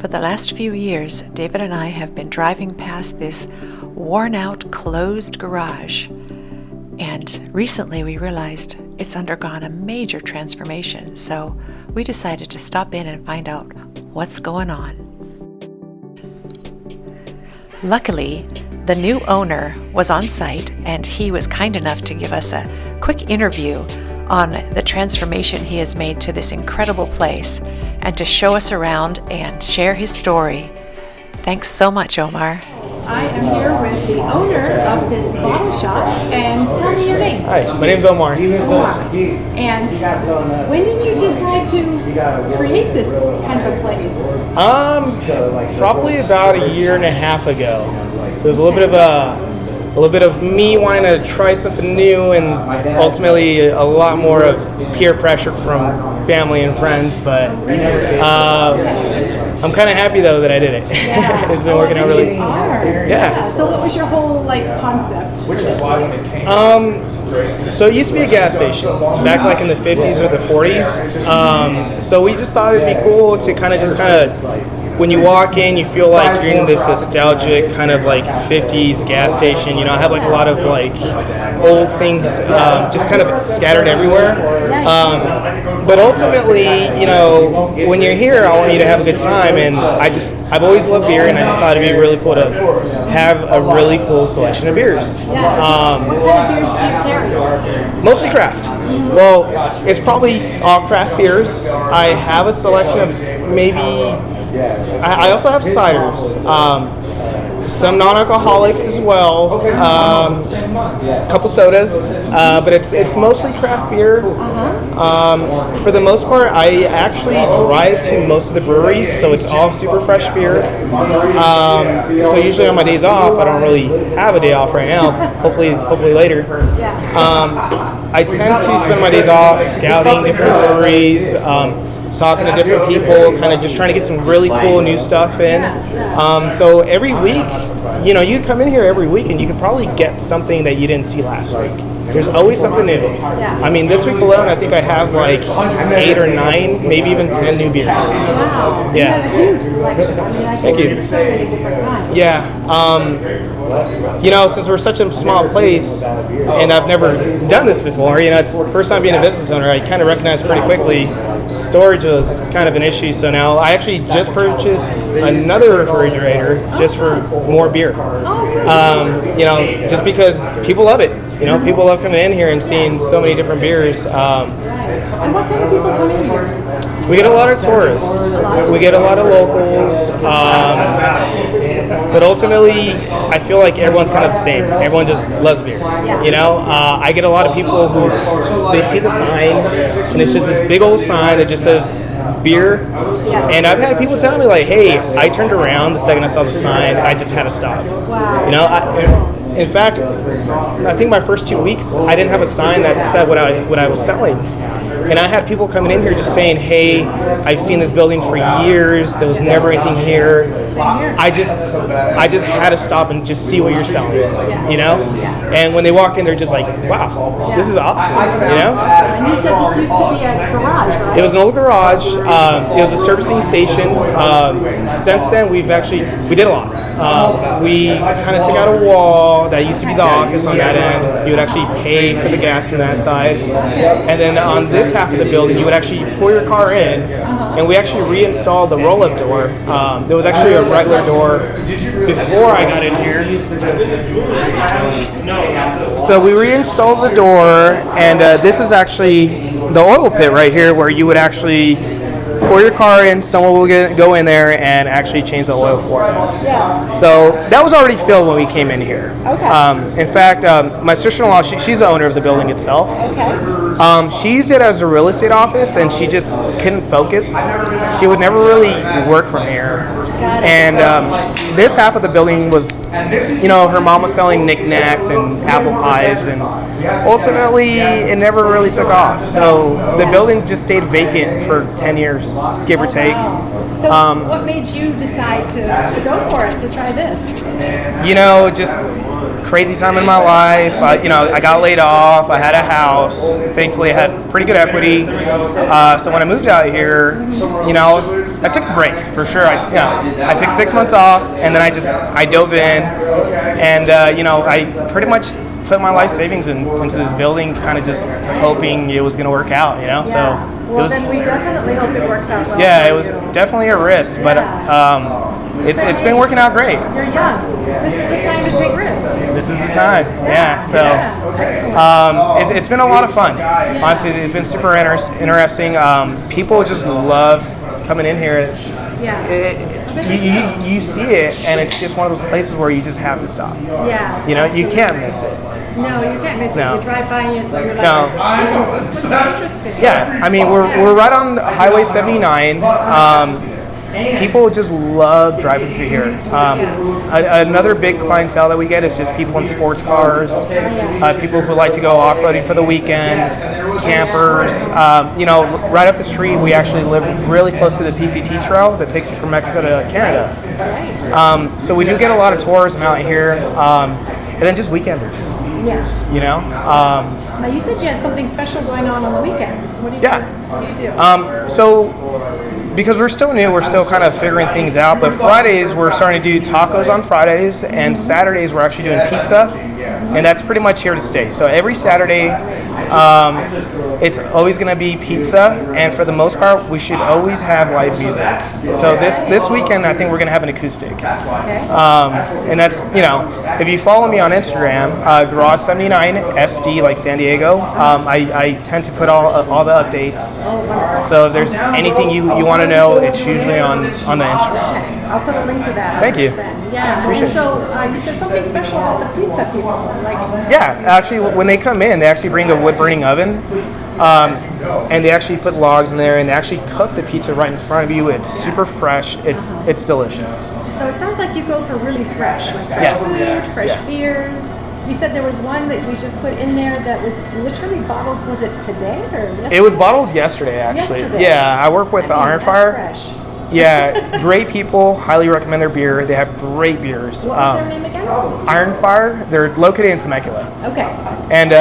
For the last few years, David and I have been driving past this worn-out, closed garage. And recently we realized it's undergone a major transformation, so we decided to stop in and find out what's going on. Luckily, the new owner was on site, and he was kind enough to give us a quick interview on the transformation he has made to this incredible place and to show us around and share his story. Thanks so much, Omar. I am here with the owner of this Bottleshop, and tell me your name. Hi, my name's Omar. And when did you decide to create this kind of a place? Probably about a year and a half ago. There was a little bit of me wanting to try something new, and ultimately a lot more of peer pressure from family and friends. But I'm kind of happy though that I did it. It's been working out really. Yeah. So what was your whole concept? So it used to be a gas station back like in the 50s or the 40s. So we just thought it'd be cool to kind of when you walk in, you feel like you're in this nostalgic kind of like 50s gas station. I have like a lot of like old things just kind of scattered everywhere. But ultimately, when you're here, I want you to have a good time, and I've always loved beer, and I just thought it'd be really cool to have a really cool selection of beers. What kind of beers do you carry? Mostly craft. Well, it's probably all craft beers. I have a selection of I also have ciders, some non-alcoholics as well, a couple sodas, but it's mostly craft beer. For the most part, I actually drive to most of the breweries, so it's all super fresh beer. So usually on my days off, I don't really have a day off right now. Hopefully later. I tend to spend my days off scouting different breweries. Talking to different people, kind of just trying to get some really cool new stuff in. So every week, you come in here every week and you can probably get something that you didn't see last week. There's always something new. I mean, this week alone, I think I have like 8 or 9, maybe even 10 new beers. Wow. Yeah. You have a huge selection. Thank you. So many different kinds. Yeah. Since we're such a small place and I've never done this before, it's the first time being a business owner, I kind of recognized pretty quickly storage was kind of an issue. So now I actually just purchased another refrigerator just for more beer. Just because people love it. People love coming in here and seeing so many different beers. And what kind of people come in here? We get a lot of tourists. We get a lot of locals. But ultimately, I feel like everyone's kind of the same. Everyone just loves beer. I get a lot of people who they see the sign, and it's just this big old sign that just says beer. And I've had people tell me like, "Hey, I turned around the second I saw the sign. I just had to stop." In fact, I think my first 2 weeks, I didn't have a sign that said what I was selling. And I had people coming in here just saying, "Hey, I've seen this building for years. There was never anything here. I just had to stop and just see what you're selling." And when they walk in, they're just like, "Wow, this is awesome." And you said this used to be a garage, right? It was an old garage. It was a servicing station. Since then, we did a lot. We kind of took out a wall that used to be the office on that end. You would actually pay for the gas on that side. And then on this half of the building, you would actually pull your car in, and we actually reinstalled the roll-up door. There was actually a regular door before I got in here. So we reinstalled the door, and this is actually the oil pit right here where you would actually pour your car in, someone will go in there and actually change the oil for you. So that was already filled when we came in here. In fact, my sister-in-law, she's the owner of the building itself. She used it as a real estate office, and she just couldn't focus. She would never really work from here. And this half of the building was, her mom was selling knickknacks and apple pies, and ultimately it never really took off. So the building just stayed vacant for 10 years, give or take. So what made you decide to go for it, to try this? Just crazy time in my life. I got laid off. I had a house. Thankfully, I had pretty good equity. So when I moved out here, I was I took a break for sure. I took 6 months off, and then I dove in, and I pretty much put my life savings into this building, kind of just hoping it was going to work out. Yeah. So well, then we definitely hope it works out well. Yeah, it was definitely a risk, but it's been working out great. You're young. This is the time to take risks. This is the time. Yeah. So it's been a lot of fun. Honestly, it's been super interesting. People just love coming in here. You see it, and it's just one of those places where you just have to stop. Yeah. You can't miss it. No, you can't miss it. You drive by and you're like, No. this looks interesting. Yeah, I mean, we're right on Highway 79. People just love driving through here. Another big clientele that we get is just people in sports cars, people who like to go off-roading for the weekend, campers. Right up the street, we actually live really close to the PCT trail that takes you from Mexico to Canada. So we do get a lot of tourism out here, and then just weekenders. Yeah. Now you said you had something special going on the weekends. What do you do? So because we're still new, we're still kind of figuring things out, but Fridays we're starting to do tacos on Fridays, and Saturdays we're actually doing pizza, and that's pretty much here to stay. So every Saturday it's always going to be pizza, and for the most part we should always have live music. So this weekend I think we're going to have an acoustic, and that's, if you follow me on Instagram, Garage 79 SD, like San Diego, I tend to put all the updates. So if there's anything you want to know, it's usually on the Instagram. Okay. I'll put a link to that. Thank you. Yeah. And so you said something special about the pizza people. Actually, when they come in, they actually bring a wood burning oven, and they actually put logs in there, and they actually cook the pizza right in front of you. It's super fresh. It's delicious. So it sounds like you go for really fresh, food, fresh beers. You said there was one that you just put in there that was literally bottled. Was it today or yesterday? It was bottled yesterday, actually. Yesterday. Yeah, I work with Iron Fire. Fresh. Yeah, great people. Highly recommend their beer. They have great beers. What was their name again? Iron Fire. They're located in Temecula. Okay. And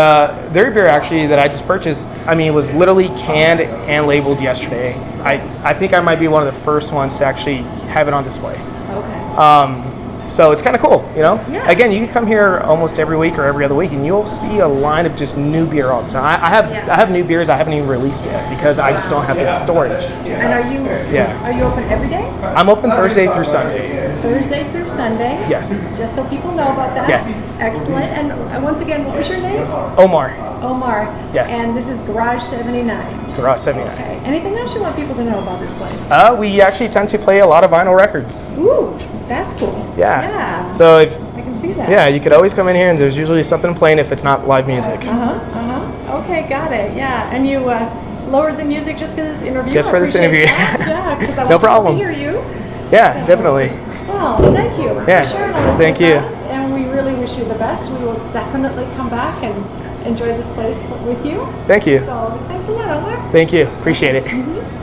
their beer actually that I just purchased, it was literally canned and labeled yesterday. I think I might be one of the first ones to actually have it on display. Okay. So it's kind of cool, Yeah. Again, you can come here almost every week or every other week, and you'll see a line of just new beer all the time. I have new beers I haven't even released yet because I just don't have the storage. And are you open every day? I'm open Thursday through Sunday. Thursday through Sunday. Yes. Just so people know about that. Yes. Excellent. And once again, what was your name? Omar. Omar. Yes. And this is Garage 79. Garage 79. Okay. Anything else you want people to know about this place? We actually tend to play a lot of vinyl records. Ooh, that's cool. Yeah. So I can see that. Yeah, you could always come in here and there's usually something playing if it's not live music. Okay, got it. Yeah. And you lowered the music just for this interview? Just for this interview. Yeah, because I No want problem. to hear you. Yeah, definitely. Well, thank you Yeah. for sharing all this Thank with you. us, and we really wish you the best. We will definitely come back and enjoy this place with you. Thank you. So thanks a lot, Omar. Thank you. Appreciate it. Mm-hmm.